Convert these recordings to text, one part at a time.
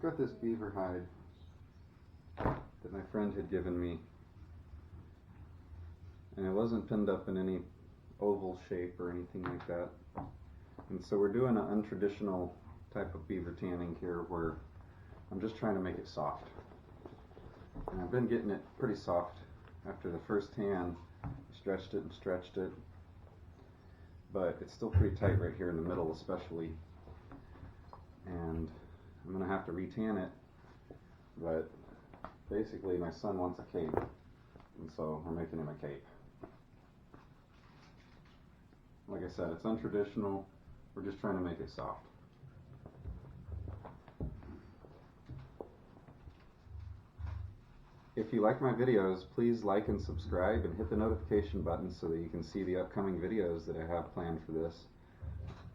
got this beaver hide that my friend had given me, and it wasn't pinned up in any oval shape or anything like that. And so we're doing an untraditional type of beaver tanning here where I'm just trying to make it soft. And I've been getting it pretty soft after the first tan. Stretched it and stretched it, but it's still pretty tight right here in the middle especially, and I'm gonna have to re-tan it. But basically my son wants a cape, and so we're making him a cape. Like I said, it's untraditional. We're just trying to make it soft. If you like my videos, please like and subscribe and hit the notification button so that you can see the upcoming videos that I have planned for this.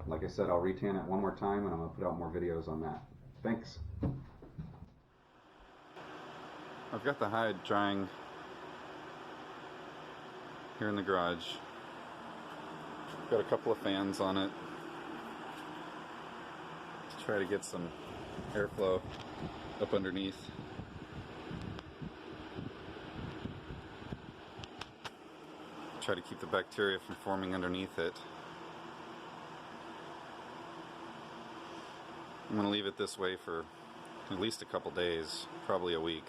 Like I said, I'll re-tan it one more time and I'm going to put out more videos on that. Thanks. I've got the hide drying here in the garage. Got a couple of fans on it to try to get some airflow up underneath. Try to keep the bacteria from forming underneath it. I'm going to leave it this way for at least a couple days, probably a week.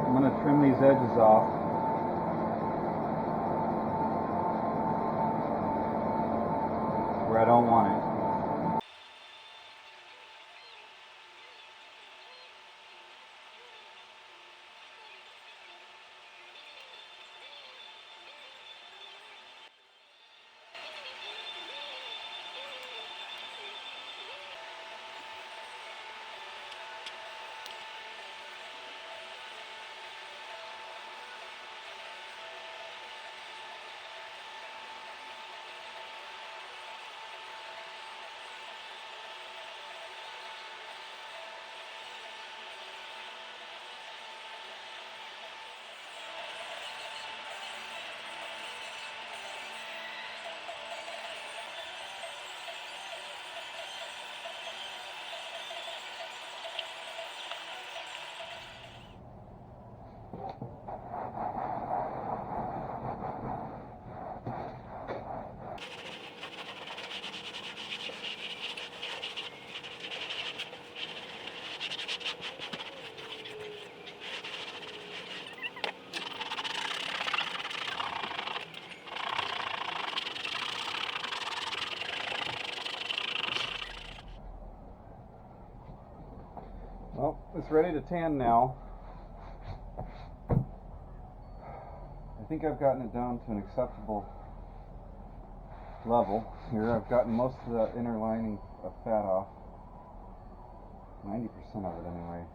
I'm going to trim these edges off. Where I don't want it. Well, it's ready to tan now. I think I've gotten it down to an acceptable level. Here I've gotten most of the inner lining of fat off. 90% of it anyway.